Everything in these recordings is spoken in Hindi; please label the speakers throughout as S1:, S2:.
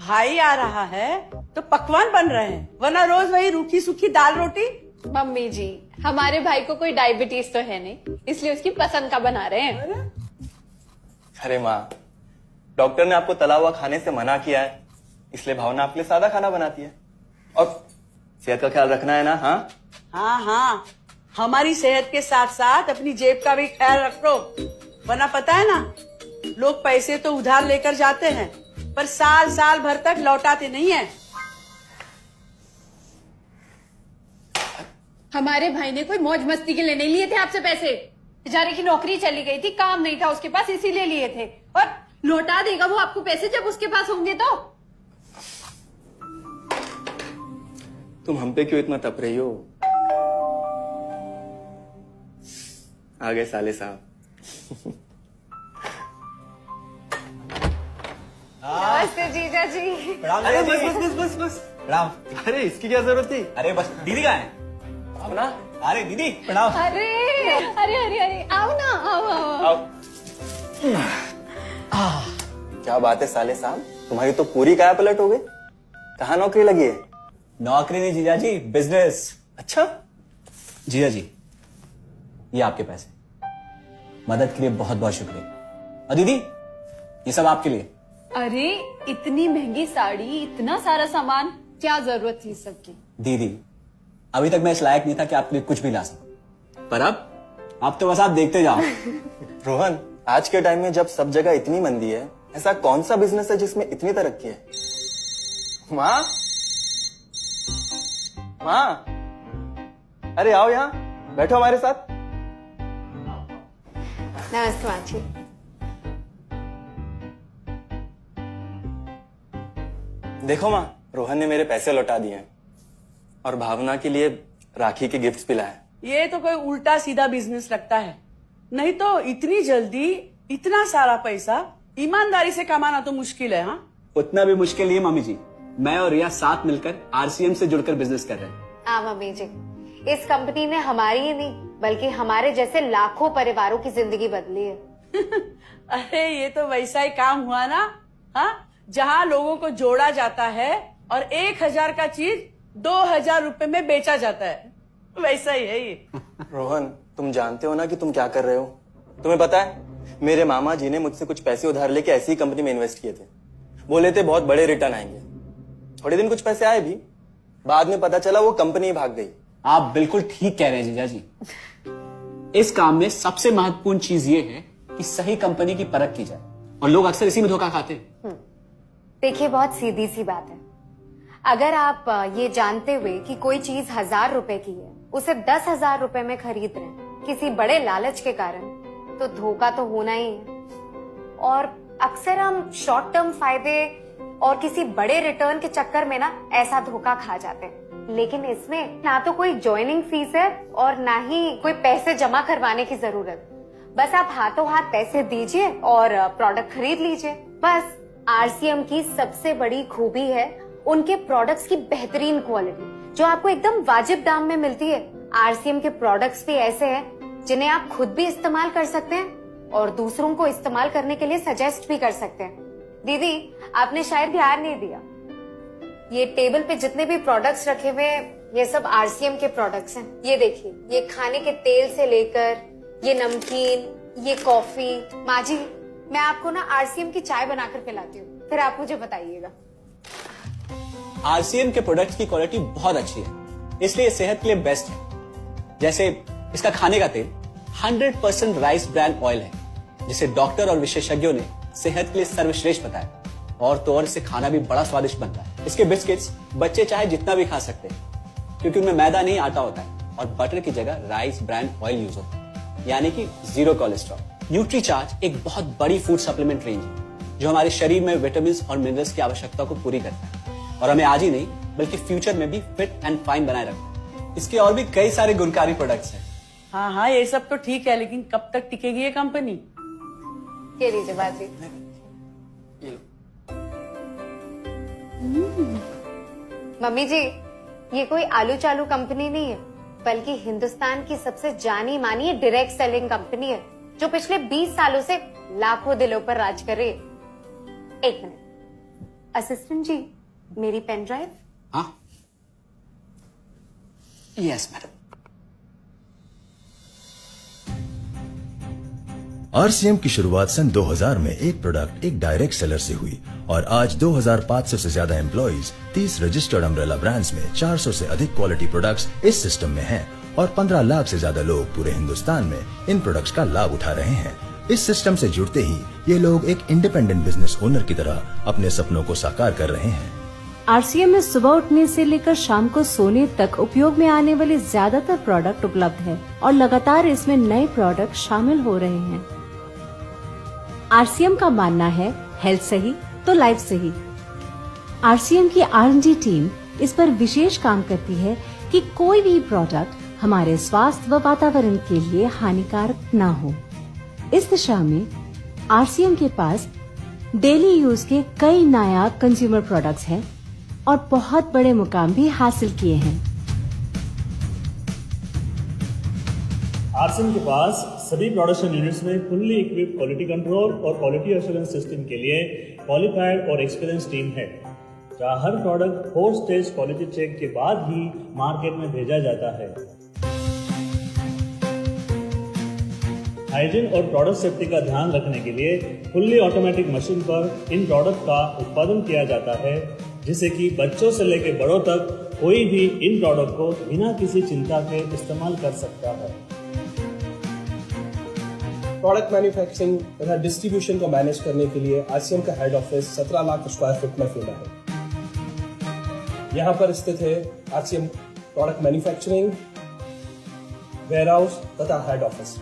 S1: भाई आ रहा है तो पकवान बन रहे हैं, वरना रोज वही रूखी सूखी दाल रोटी।
S2: मम्मी जी, हमारे भाई को कोई डायबिटीज तो है नहीं, इसलिए उसकी पसंद का बना रहे हैं।
S3: अरे माँ, डॉक्टर ने आपको तला हुआ खाने से मना किया है, इसलिए भावना आपके लिए सादा खाना बनाती है। और सेहत का ख्याल रखना है ना। हाँ
S1: हाँ हाँ, हमारी सेहत के साथ साथ अपनी जेब का भी ख्याल रखो, वरना पता है ना, लोग पैसे तो उधार लेकर जाते हैं पर साल साल भर तक लौटाते नहीं है।
S2: हमारे भाई ने कोई मौज मस्ती के लिए नहीं लिए थे आपसे पैसे। बेचारे की नौकरी चली गई थी, काम नहीं था उसके पास, इसीलिए लिए थे। और लौटा देगा वो आपको पैसे जब उसके पास होंगे तो।
S3: तुम हम पे क्यों इतना तप रही हो? आ गए साले साहब।
S2: नमस्ते जीजा जी।
S3: अरे बस
S4: प्रणाम।
S3: अरे इसकी क्या जरूरत थी?
S4: अरे बस दीदी कहाँ है?
S3: अपना
S4: अरे दीदी प्रणाम।
S2: अरे अरे अरे अरे, आओ ना, आओ आओ।
S3: आओ। क्या बात है साले साहब, तुम्हारी तो पूरी काया पलट हो गई। कहाँ नौकरी लगी है?
S4: नौकरी नहीं जीजा जी, बिजनेस।
S3: अच्छा,
S4: जीजा जी, ये आपके पैसे, मदद के लिए बहुत बहुत शुक्रिया। और दीदी, ये सब आपके लिए।
S2: अरे इतनी महंगी साड़ी, इतना सारा सामान, क्या जरूरत थी सबकी?
S4: दीदी, अभी तक मैं इस लायक नहीं था कि आपके लिए कुछ भी ला सकूं, पर अब तो बस आप देखते जाओ।
S3: रोहन, आज के टाइम में जब सब जगह इतनी मंदी है, ऐसा कौन सा बिजनेस है जिसमें इतनी तरक्की है? माँ, माँ, अरे आओ यहाँ बैठो हमारे साथ।
S2: नमस्ते माँ जी।
S3: देखो माँ, रोहन ने मेरे पैसे लौटा दिए हैं और भावना के लिए राखी के गिफ्ट्स भी लाए।
S1: ये तो कोई उल्टा सीधा बिजनेस लगता है, नहीं तो इतनी जल्दी इतना सारा पैसा ईमानदारी से कमाना तो मुश्किल है। हाँ,
S4: उतना भी मुश्किल नहीं है मम्मी जी, मैं और रिया साथ मिलकर आरसीएम से जुड़कर बिजनेस कर रहे हैं।
S5: हाँ मम्मी जी, इस कंपनी ने हमारी ही नहीं बल्कि हमारे जैसे लाखों परिवारों की जिंदगी बदली है।
S1: अरे ये तो वैसा ही काम हुआ ना, हाँ, जहाँ लोगों को जोड़ा जाता है और 1000 का चीज 2000 रुपए में बेचा जाता है, वैसा ही है ये।
S3: रोहन, तुम जानते हो ना कि तुम क्या कर रहे हो? तुम्हें पता है, मेरे मामा जी ने मुझसे कुछ पैसे उधार लेके ऐसी ही कंपनी में इन्वेस्ट किए थे। बोले थे बहुत बड़े रिटर्न आएंगे। थोड़े दिन कुछ पैसे आए भी, बाद में पता चला वो कंपनी ही भाग गई।
S4: आप बिल्कुल ठीक कह रहे हैं जीजा जी। इस काम में सबसे महत्वपूर्ण चीज ये है कि सही कंपनी की परख की जाए, और लोग अक्सर इसी में धोखा खाते हैं।
S5: देखिए, बहुत सीधी सी बात है, अगर आप ये जानते हुए कि कोई चीज 1000 रुपए की है उसे 10,000 रुपए में खरीद रहे हैं किसी बड़े लालच के कारण, तो धोखा तो होना ही है। और अक्सर हम शॉर्ट टर्म फायदे और किसी बड़े रिटर्न के चक्कर में ना ऐसा धोखा खा जाते हैं। लेकिन इसमें ना तो कोई ज्वाइनिंग फीस है और ना ही कोई पैसे जमा करवाने की जरूरत। बस आप हाथों हाथ पैसे दीजिए और प्रोडक्ट खरीद लीजिए। बस आरसीएम की सबसे बड़ी खूबी है उनके प्रोडक्ट्स की बेहतरीन क्वालिटी, जो आपको एकदम वाजिब दाम में मिलती है। आरसीएम के प्रोडक्ट्स भी ऐसे हैं जिन्हें आप खुद भी इस्तेमाल कर सकते हैं और दूसरों को इस्तेमाल करने के लिए सजेस्ट भी कर सकते हैं। दीदी, आपने शायद ध्यान नहीं दिया, ये टेबल पे जितने भी प्रोडक्ट्स रखे हुए हैं ये सब आरसीएम के प्रोडक्ट्स हैं। ये देखिए, ये खाने के तेल से लेकर ये नमकीन, ये कॉफी। माँ जी, मैं आपको ना आरसीएम की चाय बनाकर पिलाती हूँ, फिर आप मुझे बताइएगा।
S4: आरसीएम के प्रोडक्ट्स की क्वालिटी बहुत अच्छी है, इसलिए सेहत के लिए बेस्ट है। जैसे इसका खाने का तेल 100% राइस ब्रांड ऑयल है, जिसे डॉक्टर और विशेषज्ञों ने सेहत के लिए सर्वश्रेष्ठ बताया। और तो और इससे खाना भी बड़ा स्वादिष्ट बनता है। इसके बिस्किट्स बच्चे चाहे जितना भी खा सकते हैं, क्योंकि उनमें मैदा नहीं आटा होता है और बटर की जगह राइस ब्रांड ऑयल यूज होता है, यानी कि 0 कोलेस्ट्रॉल। न्यूट्रीचार्ज एक बहुत बड़ी फूड सप्लीमेंट रेंज है, जो हमारे शरीर में विटामिन और मिनरल्स की आवश्यकता को पूरी करता है और हमें आज ही नहीं बल्कि फ्यूचर में भी फिट एंड फाइन बनाए रखता है। इसके और भी कई सारे गुणकारी प्रोडक्ट्स हैं।
S1: हाँ हाँ, ये सब तो ठीक है, लेकिन कब तक टिकेगी ये कंपनी?
S5: ये लीजिए बाजी। मम्मी जी, ये कोई आलू चालू कंपनी नहीं है, बल्कि हिंदुस्तान की सबसे जानी मानी डायरेक्ट सेलिंग कंपनी है, जो पिछले 20 सालों से लाखों दिलों पर राज कर रही है। एक मिनट, असिस्टेंट जी, मेरी पेन ड्राइव।
S4: हाँ, यस मैडम।
S6: आरसीएम की शुरुआत सन 2000 में एक प्रोडक्ट एक डायरेक्ट सेलर से हुई और आज 2500 से ज्यादा एम्प्लॉइज 30 रजिस्टर्ड अम्ब्रेला ब्रांड्स में 400 से अधिक क्वालिटी प्रोडक्ट्स इस सिस्टम में हैं और 15 लाख से ज्यादा लोग पूरे हिंदुस्तान में इन प्रोडक्ट्स का लाभ उठा रहे हैं। इस सिस्टम से जुड़ते ही ये लोग एक इंडिपेंडेंट बिजनेस ओनर की तरह अपने सपनों को साकार कर रहे हैं।
S7: आरसीएम में सुबह उठने से लेकर शाम को सोने तक उपयोग में आने वाले ज्यादातर प्रोडक्ट उपलब्ध है और लगातार इसमें नए प्रोडक्ट शामिल हो रहे हैं। आरसीएम का मानना है हेल्थ सही तो लाइफ सही। आरसीएम की R&D टीम इस पर विशेष काम करती है कि कोई भी प्रोडक्ट हमारे स्वास्थ्य व वातावरण के लिए हानिकारक न हो। इस दिशा में आरसीएम के पास डेली यूज के कई नायाब कंज्यूमर प्रोडक्ट्स हैं और बहुत बड़े मुकाम भी हासिल किए हैं।
S8: आरसीएम के पास सभी प्रोडक्शन यूनिट्स में फुल्ली इक्विप्ड क्वालिटी कंट्रोल और क्वालिटी एश्योरेंस सिस्टम के लिए क्वालिफाइड और एक्सपीरियंस टीम है, जहां हर प्रोडक्ट 4 स्टेज क्वालिटी चेक के बाद ही मार्केट में भेजा जाता है। हाइजीन और प्रोडक्ट सेफ्टी का ध्यान रखने के लिए फुल्ली ऑटोमेटिक मशीन पर इन प्रोडक्ट का उत्पादन किया जाता है, जिससे कि बच्चों से लेकर बड़ों तक कोई भी इन प्रोडक्ट को बिना किसी चिंता के इस्तेमाल कर सकता है।
S9: प्रोडक्ट मैन्युफैक्चरिंग तथा डिस्ट्रीब्यूशन को मैनेज करने के लिए आरसीएम का head office 17 lakh square feet में फैला है। यहाँ पर स्थित है आरसीएम प्रोडक्ट मैन्युफैक्चरिंग, वेयरहाउस तथा हेड ऑफिस।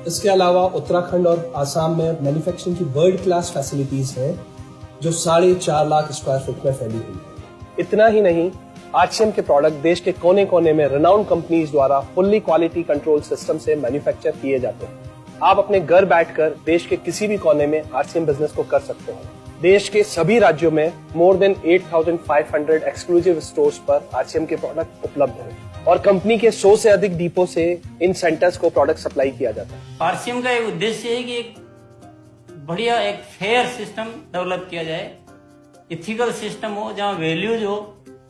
S9: इसके अलावा उत्तराखंड और आसाम में मैन्युफैक्चरिंग की वर्ल्ड क्लास फैसिलिटीज हैं, जो 4.5 लाख स्क्वायर फीट में फैली हुई है। इतना ही नहीं, आरसीएम के प्रोडक्ट देश के कोने कोने में रेनाउंड कंपनीज द्वारा फुल्ली क्वालिटी कंट्रोल सिस्टम से मैन्युफैक्चर किए जाते हैं। आप अपने घर बैठकर देश के किसी भी कोने में आरसीएम बिजनेस को कर सकते हैं। देश के सभी राज्यों में मोर देन 8,500 एक्सक्लूसिव स्टोर्स पर आरसीएम के प्रोडक्ट उपलब्ध हैं और कंपनी के 100 से अधिक डिपो से इन सेंटर्स को प्रोडक्ट सप्लाई किया जाता है।
S10: आरसीएम का एक उद्देश्य है कि एक बढ़िया एक फेयर सिस्टम डेवलप किया जाए, इथिकल सिस्टम हो, जहाँ वैल्यूज हो,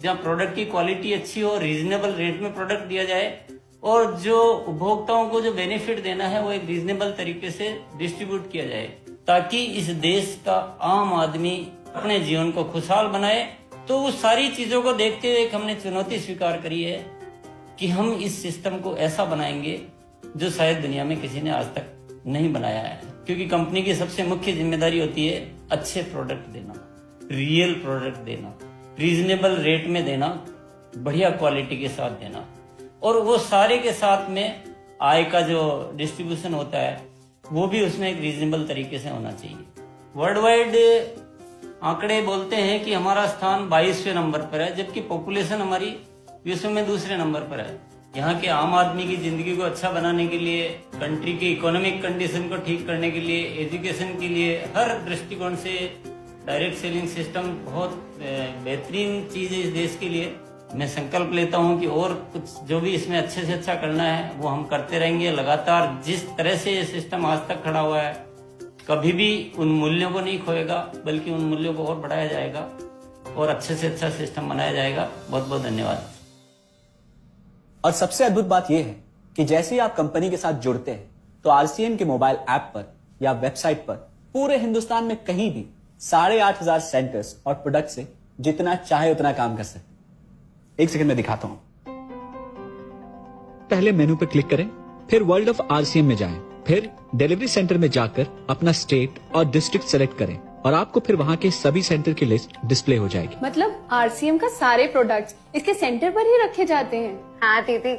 S10: जहाँ प्रोडक्ट की क्वालिटी अच्छी हो, रीजनेबल रेट में प्रोडक्ट दिया जाए और जो उपभोक्ताओं को जो बेनिफिट देना है वो एक रीजनेबल तरीके से डिस्ट्रीब्यूट किया जाए, ताकि इस देश का आम आदमी अपने जीवन को खुशहाल बनाए। तो उस सारी चीजों को देखते हुए हमने चुनौती स्वीकार करी है कि हम इस सिस्टम को ऐसा बनाएंगे जो शायद दुनिया में किसी ने आज तक नहीं बनाया है, क्योंकि कंपनी की सबसे मुख्य जिम्मेदारी होती है अच्छे प्रोडक्ट देना, रियल प्रोडक्ट देना, रीजनेबल रेट में देना, बढ़िया क्वालिटी के साथ देना, और वो सारे के साथ में आय का जो डिस्ट्रीब्यूशन होता है वो भी उसमें एक रीजनेबल तरीके से होना चाहिए। वर्ल्ड वाइड आंकड़े बोलते हैं कि हमारा स्थान 22वें नंबर पर है, जबकि पॉपुलेशन हमारी विश्व में दूसरे नंबर पर है। यहाँ के आम आदमी की जिंदगी को अच्छा बनाने के लिए, कंट्री की इकोनॉमिक कंडीशन को ठीक करने के लिए, एजुकेशन के लिए, हर दृष्टिकोण से डायरेक्ट सेलिंग सिस्टम बहुत बेहतरीन चीज है इस देश के लिए। मैं संकल्प लेता हूं कि और कुछ जो भी इसमें अच्छे से अच्छा करना है वो हम करते रहेंगे लगातार। जिस तरह से ये सिस्टम आज तक खड़ा हुआ है, कभी भी उन मूल्यों को नहीं खोएगा, बल्कि उन मूल्यों को और बढ़ाया जाएगा और अच्छे से अच्छा सिस्टम बनाया जाएगा। बहुत बहुत धन्यवाद।
S4: और सबसे अद्भुत बात यह है कि जैसे ही आप कंपनी के साथ जुड़ते हैं तो आरसीएम के मोबाइल ऐप पर या वेबसाइट पर पूरे हिंदुस्तान में कहीं भी 8,500 सेंटर्स और प्रोडक्ट से जितना चाहे उतना काम कर सकते। एक सेकंड में दिखाता हूं।
S11: पहले मेनू पर क्लिक करें, फिर वर्ल्ड ऑफ आरसीएम में जाएं, फिर डिलीवरी सेंटर में जाकर अपना स्टेट और डिस्ट्रिक्ट सेलेक्ट करें और आपको फिर वहां के सभी सेंटर की लिस्ट डिस्प्ले हो जाएगी।
S2: मतलब आरसीएम का सारे प्रोडक्ट्स इसके सेंटर पर ही रखे जाते हैं?
S5: हाँ दीदी,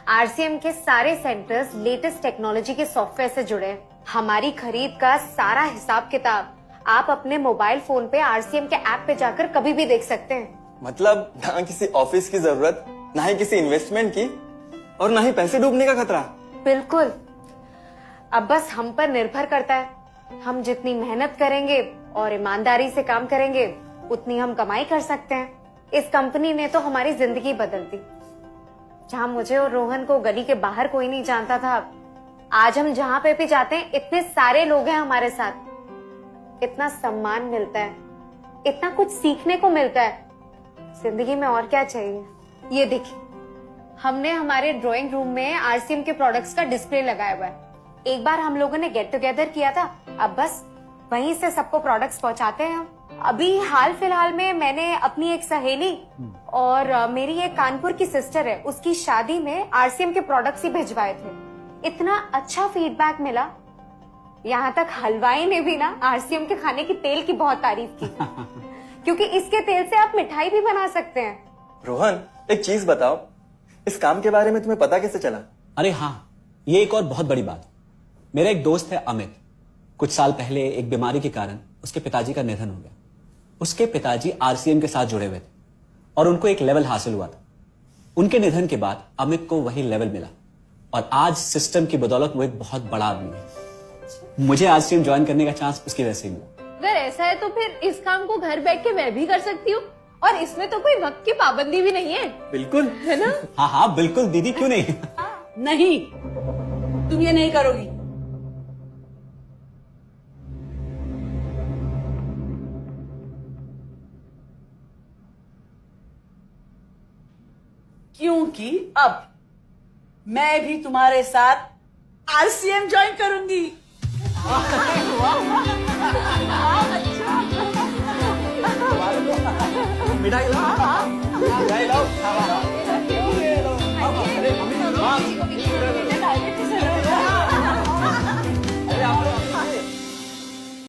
S5: आरसीएम के सारे सेंटर्स लेटेस्ट टेक्नोलॉजी के सॉफ्टवेयर से जुड़े हैं। हमारी खरीद का सारा हिसाब किताब आप अपने मोबाइल फोन पे आरसीएम के ऐप पे जाकर कभी भी देख सकते हैं।
S3: मतलब ना किसी ऑफिस की जरूरत, ना ही किसी इन्वेस्टमेंट की, और ना ही पैसे डूबने का खतरा।
S5: बिल्कुल। अब बस हम पर निर्भर करता है, हम जितनी मेहनत करेंगे और ईमानदारी से काम करेंगे उतनी हम कमाई कर सकते हैं। इस कंपनी ने तो हमारी जिंदगी बदल दी। जहाँ मुझे और रोहन को गली के बाहर कोई नहीं जानता था, आज हम जहाँ पे भी जाते हैं इतने सारे लोग हैं हमारे साथ, इतना सम्मान मिलता है, इतना कुछ सीखने को मिलता है। जिंदगी में और क्या चाहिए। ये देखिए, हमने हमारे ड्राइंग रूम में आरसीएम के प्रोडक्ट्स का डिस्प्ले लगाया हुआ है। एक बार हम लोगों ने गेट टुगेदर किया था, अब बस वहीं से सबको प्रोडक्ट्स पहुंचाते हैं हम। अभी हाल फिलहाल में मैंने अपनी एक सहेली और मेरी एक कानपुर की सिस्टर है, उसकी शादी में आरसीएम के प्रोडक्ट्स ही भिजवाए थे। इतना अच्छा फीडबैक मिला, यहाँ तक हलवाई ने भी ना आरसीएम के खाने की तेल की बहुत तारीफ की क्योंकि इसके तेल से आप मिठाई भी बना सकते हैं।
S3: रोहन, एक चीज बताओ, इस काम के बारे में तुम्हें पता कैसे चला?
S4: अरे हाँ, ये एक और बहुत बड़ी बात। मेरा एक दोस्त है अमित, कुछ साल पहले एक बीमारी के कारण उसके पिताजी का निधन हो गया। उसके पिताजी आरसीएम के साथ जुड़े हुए थे और उनको एक लेवल हासिल हुआ था। उनके निधन के बाद अमित को वही लेवल मिला और आज सिस्टम की बदौलत वो एक बहुत बड़ा आदमी है। मुझे आरसीएम ज्वाइन करने का चांस उसकी वजह से ही मिला।
S2: अगर ऐसा है तो फिर इस काम को घर बैठ के मैं भी कर सकती हूँ और इसमें तो कोई वक्त की पाबंदी भी नहीं है।
S3: बिल्कुल,
S2: है ना?
S4: हाँ हाँ बिल्कुल दीदी, क्यों नहीं।
S1: नहीं, तुम ये नहीं करोगी। क्योंकि अब मैं भी तुम्हारे साथ आरसीएम ज्वाइन करूंगी।
S3: मिठाई लाओ, मिठाई लाओ। अरे आप लोग